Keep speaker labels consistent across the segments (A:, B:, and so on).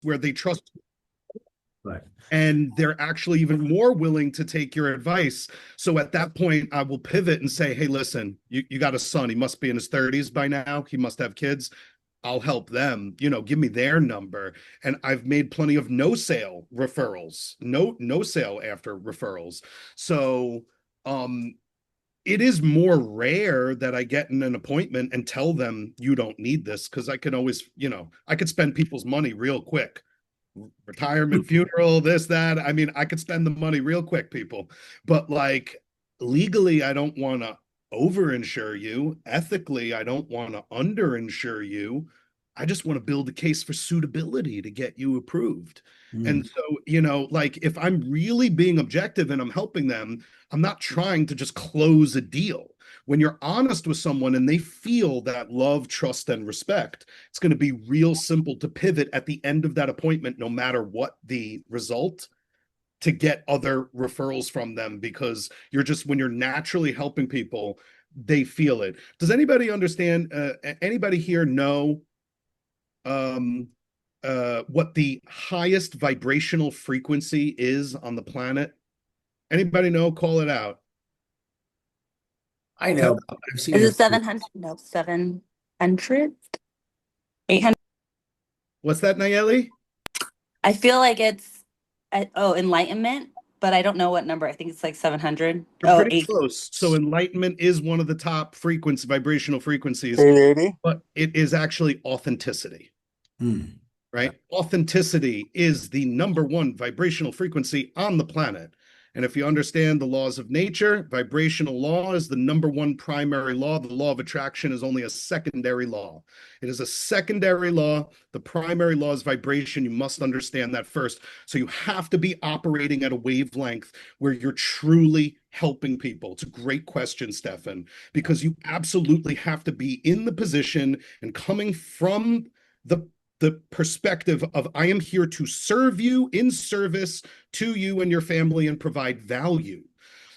A: where they trust
B: Right.
A: and they're actually even more willing to take your advice. So at that point, I will pivot and say, hey, listen, you got a son. He must be in his 30s by now. He must have kids. I'll help them, give me their number. And I've made plenty of no sale referrals, no sale after referrals. So um it is more rare that I get in an appointment and tell them you don't need this because I can always, I could spend people's money real quick. Retirement, funeral, this, that. I mean, I could spend the money real quick, people. But like legally, I don't want to overinsure you. Ethically, I don't want to underinsure you. I just want to build a case for suitability to get you approved.
B: Mm.
A: And so, like if I'm really being objective and I'm helping them, I'm not trying to just close a deal. When you're honest with someone and they feel that love, trust, and respect, it's going to be real simple to pivot at the end of that appointment, no matter what the result, to get other referrals from them because when you're naturally helping people, they feel it. Does anybody understand? Anybody here know um, what the highest vibrational frequency is on the planet? Anybody know? Call it out.
B: I
A: Tell,
B: know. I've seen
C: Is it
B: it.
C: 700? No, 700? 800?
A: what's that, Nayeli?
C: I feel like it's, enlightenment, but I don't know what number. I think it's like 700.
A: You're
C: Oh,
A: pretty
C: eight.
A: close. So enlightenment is one of the top vibrational frequencies,
D: 880.
A: but it is actually authenticity,
B: Mm.
A: right? Authenticity is the number one vibrational frequency on the planet. And if you understand the laws of nature, vibrational law is the number one primary law. The law of attraction is only a secondary law. It is a secondary law. The primary law is vibration. You must understand that first. So you have to be operating at a wavelength where you're truly helping people. It's a great question, Stefan, because you absolutely have to be in the position and coming from the the perspective of I am here to serve you in service to you and your family and provide value.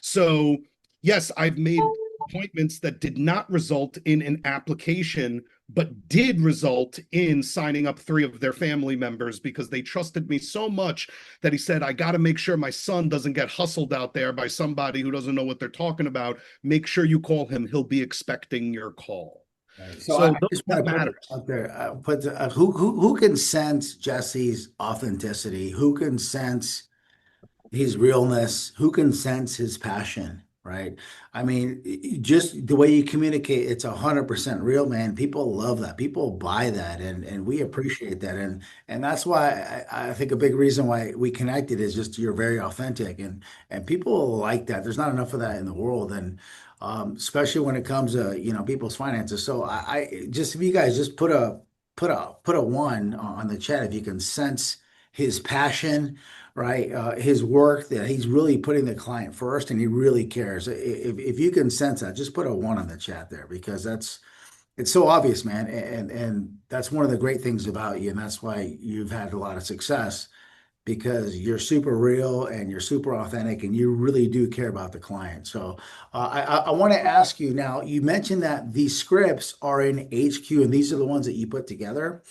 A: So, yes, I've made appointments that did not result in an application, but did result in signing up three of their family members because they trusted me so much that he said, I got to make sure my son doesn't get hustled out there by somebody who doesn't know what they're talking about. Make sure you call him. He'll be expecting your call.
B: Right. So I
A: So
B: just
A: that
B: want to put it
A: matters.
B: out there. Who can sense Jesse's authenticity? Who can sense his realness? Who can sense his passion? Right. I mean, just the way you communicate, it's 100% real, man. People love that. People buy that, and we appreciate that, and that's why I think a big reason why we connected is just you're very authentic, and people like that. There's not enough of that in the world, and especially when it comes to people's finances. So I just if you guys just put a one on the chat if you can sense his passion, right? His work that he's really putting the client first and he really cares. If you can sense that, just put a one on the chat there because it's so obvious, man. And that's one of the great things about you, and that's why you've had a lot of success because you're super real and you're super authentic and you really do care about the client. So I want to ask you now, you mentioned that these scripts are in HQ and these are the ones that you put together.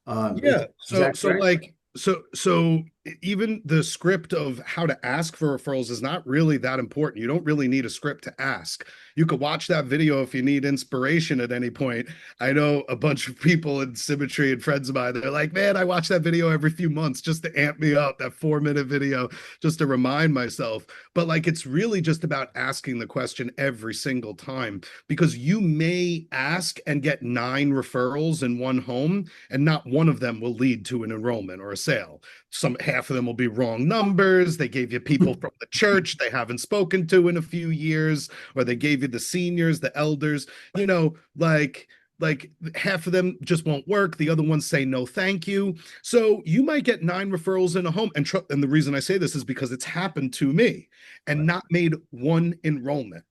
A: Yeah.
B: Is
A: So
B: that
A: so
B: correct?
A: like so even the script of how to ask for referrals is not really that important. You don't really need a script to ask. You could watch that video if you need inspiration at any point. I know a bunch of people in Symmetry and friends of mine, they're like, man, I watch that video every few months just to amp me up, that 4 minute video, just to remind myself. But like it's really just about asking the question every single time because you may ask and get 9 referrals in one home and not one of them will lead to an enrollment or a sale. Some half of them will be wrong numbers. They gave you people from the church they haven't spoken to in a few years, or they gave you the seniors, the elders, like half of them just won't work. The other ones say no, thank you. So you might get 9 referrals in a home, and the reason I say this is because it's happened to me, and not made one enrollment.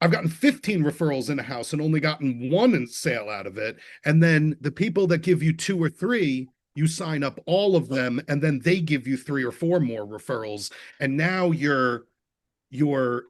A: I've gotten 15 referrals in a house and only gotten one in sale out of it. And then the people that give you 2 or 3, you sign up all of them, and then they give you 3 or 4 more referrals. And now you're you're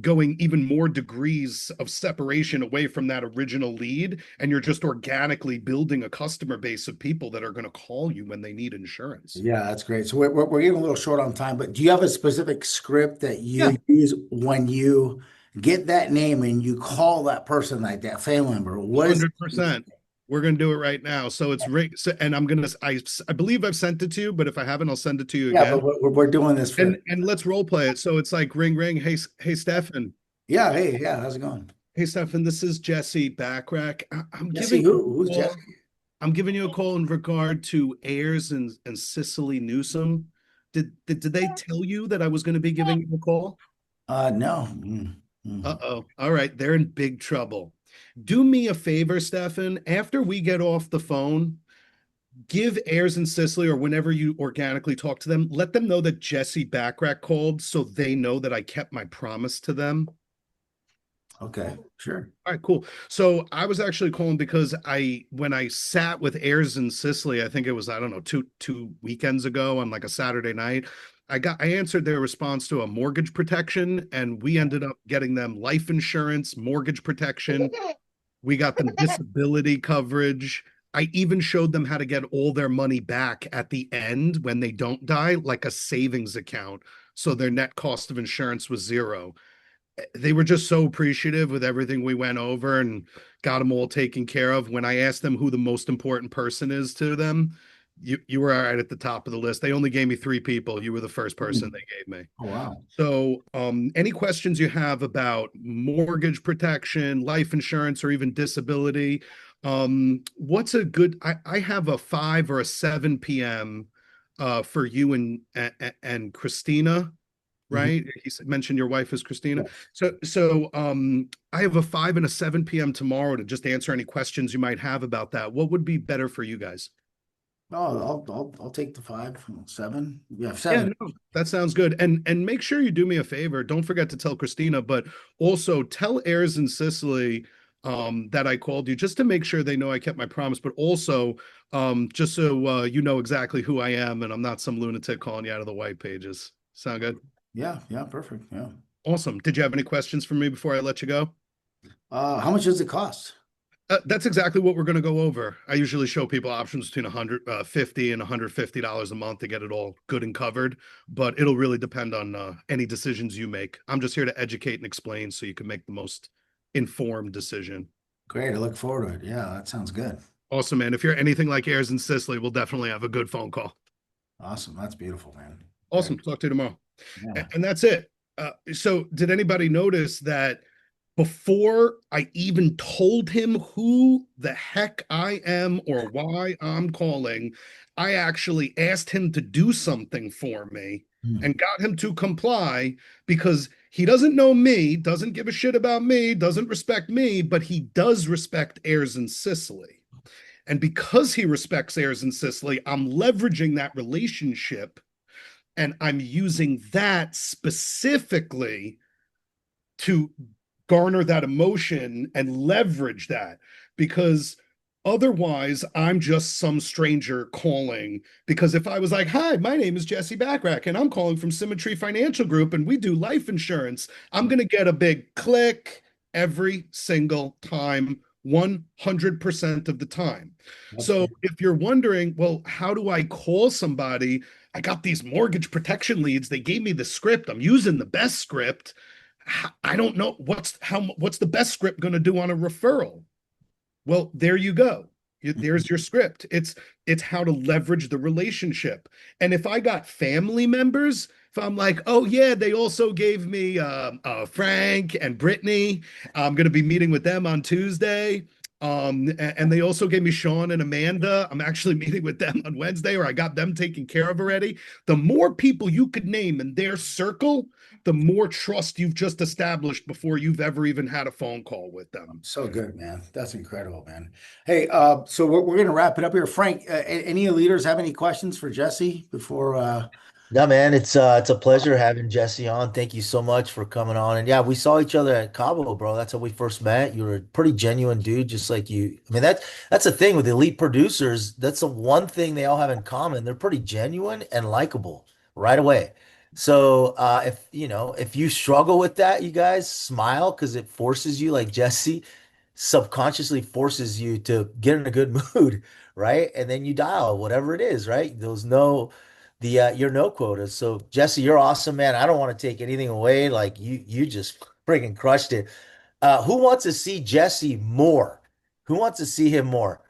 A: going even more degrees of separation away from that original lead, and you're just organically building a customer base of people that are going to call you when they need insurance.
B: Yeah, that's great. So we're getting a little short on time, but do you have a specific script that
A: Yeah,
B: you use when you get that name and you call that person, like that family member? What is
A: 100%. We're going to do it right now. So it's right. So, and I believe I've sent it to you, but if I haven't, I'll send it to you
B: yeah, but
A: again.
B: we're doing this for
A: And let's role play it. So it's like ring ring. Hey Stefan.
B: yeah, hey, yeah, how's it going?
A: Hey Stefan, this is Jesse Bachrach. I'm
B: Jesse,
A: giving you
B: who's
A: a
B: Jesse?
A: call. I'm giving you a call in regard to Ayers and Cicely Newsom. Did they tell you that I was going to be giving you a call?
B: No. Mm.
A: Uh-oh. All right, they're in big trouble. Do me a favor, Stefan. After we get off the phone, give Ayers and Cicely, or whenever you organically talk to them, let them know that Jesse Backrack called so they know that I kept my promise to them.
B: Okay, sure.
A: All right, cool. So I was actually calling because when I sat with Ayers and Cicely, I think it was, I don't know, two weekends ago on like a Saturday night, I answered their response to a mortgage protection, and we ended up getting them life insurance, mortgage protection. We got them disability coverage. I even showed them how to get all their money back at the end when they don't die, like a savings account. So their net cost of insurance was zero. They were just so appreciative with everything we went over and got them all taken care of. When I asked them who the most important person is to them, you were right at the top of the list. They only gave me three people. You were the first person
B: Mm.
A: they gave me.
B: Oh, wow.
A: So, any questions you have about mortgage protection, life insurance, or even disability? What's a good? I have a 5 or a 7 p.m. For you and Christina,
B: Mhm.
A: right? He mentioned your wife is Christina.
B: Yes.
A: So I have a 5 and a 7 p.m. tomorrow to just answer any questions you might have about that. What would be better for you guys?
B: Oh, I'll take the 5, 7. Yeah,
A: Yeah,
B: 7.
A: no, that sounds good. And make sure you do me a favor. Don't forget to tell Christina, but also tell Ayers and Sicily that I called you just to make sure they know I kept my promise, but also just so you know exactly who I am and I'm not some lunatic calling you out of the white pages. Sound good?
B: Yeah, yeah, perfect. Yeah.
A: Awesome. Did you have any questions for me before I let you go?
B: How much does it cost?
A: That's exactly what we're going to go over. I usually show people options between 150 and $150 a month to get it all good and covered, but it'll really depend on any decisions you make. I'm just here to educate and explain so you can make the most informed decision.
B: Great. I look forward to it. Yeah, that sounds good.
A: Awesome, man. If you're anything like Ayers and Sicily, we'll definitely have a good phone call.
B: Awesome. That's beautiful, man. Great.
A: Awesome. Talk to you tomorrow.
B: Yeah.
A: And that's it. So, did anybody notice that before I even told him who the heck I am or why I'm calling, I actually asked him to do something for me
B: Hmm.
A: and got him to comply because he doesn't know me, doesn't give a shit about me, doesn't respect me, but he does respect Ayers and Sicily. And because he respects Ayers and Sicily, I'm leveraging that relationship and I'm using that specifically to garner that emotion and leverage that because otherwise I'm just some stranger calling. Because if I was like, hi, my name is Jesse Bachrach and I'm calling from Symmetry Financial Group and we do life insurance, I'm going to get a big click every single time, 100% of the time.
B: That's
A: So
B: good.
A: if you're wondering, well, how do I call somebody? I got these mortgage protection leads. They gave me the script. I'm using the best script. I don't know what's the best script going to do on a referral. Well, there you go. There's your script. It's how to leverage the relationship. And if I got family members, if I'm like, oh yeah, they also gave me Frank and Brittany. I'm going to be meeting with them on Tuesday. And they also gave me Sean and Amanda. I'm actually meeting with them on Wednesday, or I got them taken care of already. The more people you could name in their circle, the more trust you've just established before you've ever even had a phone call with them.
B: So good, man. That's incredible, man. Hey, so we're going to wrap it up here. Frank, any of the leaders have any questions for Jesse before?
D: No, man, it's a pleasure having Jesse on. Thank you so much for coming on. And yeah, we saw each other at Cabo, bro. That's how we first met. You were a pretty genuine dude, just like you. I mean, that's the thing with elite producers. That's the one thing they all have in common. They're pretty genuine and likable right away. So if you struggle with that, you guys smile because it forces you, like Jesse, subconsciously forces you to get in a good mood, right? And then you dial whatever it is, right? Those no the your no quotas. So Jesse, you're awesome, man. I don't want to take anything away. Like you just freaking crushed it. Who wants to see Jesse more? Who wants to see him more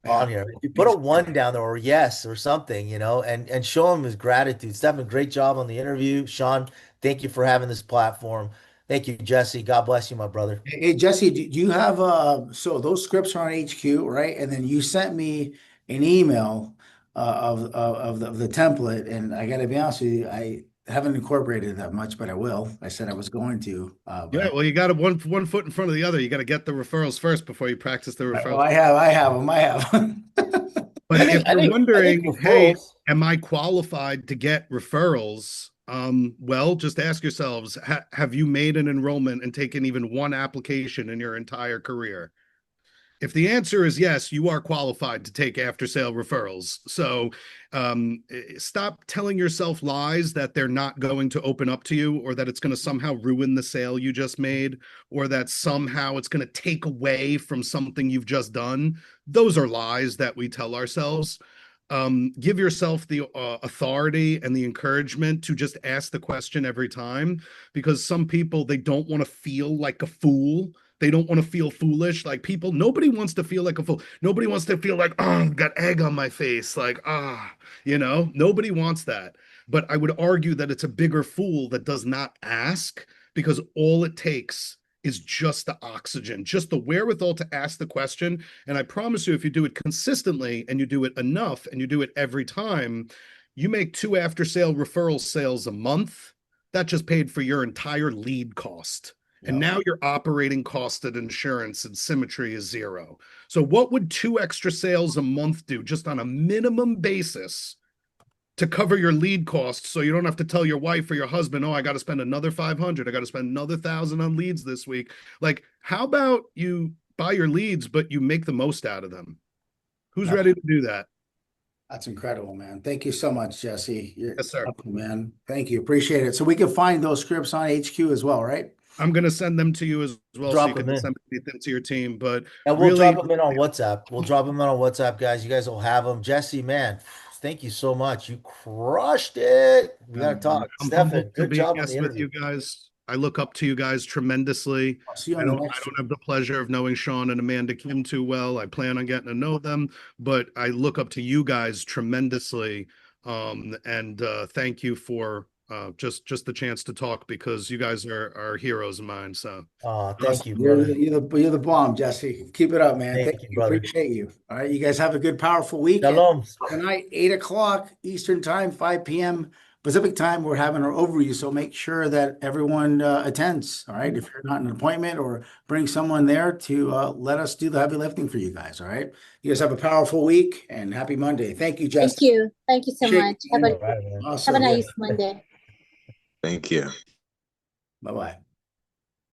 D: on
B: Yeah.
D: here? If you put a one down there or yes or something, and show him his gratitude. Stephen, great job on the interview. Sean, thank you for having this platform. Thank you, Jesse. God bless you, my brother.
B: Hey, Jesse, do you have so those scripts are on HQ, right? And then you sent me an email of the template, and I got to be honest with you, I haven't incorporated that much, but I will. I said I was going to, but
A: Yeah, well, you got to one foot in front of the other. You got to get the referrals first before you practice the referrals.
B: I have them, I have them.
A: But
D: I
A: if
D: think I
A: you're
D: think I think
A: wondering, hey,
D: referrals.
A: am I qualified to get referrals? Well, just ask yourselves, have you made an enrollment and taken even one application in your entire career? If the answer is yes, you are qualified to take after sale referrals. So stop telling yourself lies that they're not going to open up to you, or that it's going to somehow ruin the sale you just made, or that somehow it's going to take away from something you've just done. Those are lies that we tell ourselves. Give yourself the authority and the encouragement to just ask the question every time, because some people, they don't want to feel like a fool. They don't want to feel foolish. Like people, nobody wants to feel like a fool. Nobody wants to feel like, oh, I've got egg on my face. Like, nobody wants that. But I would argue that it's a bigger fool that does not ask, because all it takes is just the oxygen, just the wherewithal to ask the question. And I promise you, if you do it consistently and you do it enough and you do it every time, you make 2 after-sale referral sales a month. That just paid for your entire lead cost. And
B: Yeah.
A: now your operating cost of insurance and Symmetry is zero. So what would 2 extra sales a month do just on a minimum basis to cover your lead costs, so you don't have to tell your wife or your husband, oh, I got to spend another 500, I got to spend another 1,000 on leads this week? Like, how about you buy your leads, but you make the most out of them? Who's
B: That's
A: ready to do that?
B: that's incredible, man. Thank you so much, Jesse. You're
A: Yes, sir.
B: awesome, man. Thank you. Appreciate it. So we can find those scripts on HQ as well, right?
A: I'm going to send them to you as well, so you
D: Drop
A: can
D: them in.
A: disseminate them to your team. But
D: And we'll drop
A: really,
D: them in on WhatsApp. We'll drop them in on WhatsApp, guys. You guys will have them. Jesse, man, thank you so much. You crushed it. We got to talk.
A: I'm humbled
D: Stefan,
A: to
D: good
A: be a
D: job on the
A: guest with
D: interview.
A: you guys. I look up to you guys tremendously.
B: I'll see you
A: I
B: on the
A: don't I
B: next
A: don't
B: one.
A: have the pleasure of knowing Sean and Amanda Kim too well. I plan on getting to know them, but I look up to you guys tremendously. And thank you for just the chance to talk, because you guys are heroes of mine. So
D: Thank
B: Awesome.
D: you,
B: You're,
D: brother.
B: you're the bomb, Jesse. Keep it up, man. Thank
D: Thank you,
B: you.
D: brother.
B: Appreciate you. All right. You guys have a good, powerful weekend.
D: Shalom.
B: Tonight, 8 o'clock Eastern time, 5 p.m. Pacific time, we're having our overview. So make sure that everyone attends. All right. If you're not in an appointment, or bring someone there to let us do the heavy lifting for you guys. All right. You guys have a powerful week, and happy Monday. Thank you,
E: Thank
B: Jesse.
E: you. Thank you so
B: Appreciate
E: much.
B: you,
D: All
B: man.
D: right, man.
E: Have a
B: Awesome.
D: Yeah.
E: nice Monday.
F: Thank you.
B: Bye bye.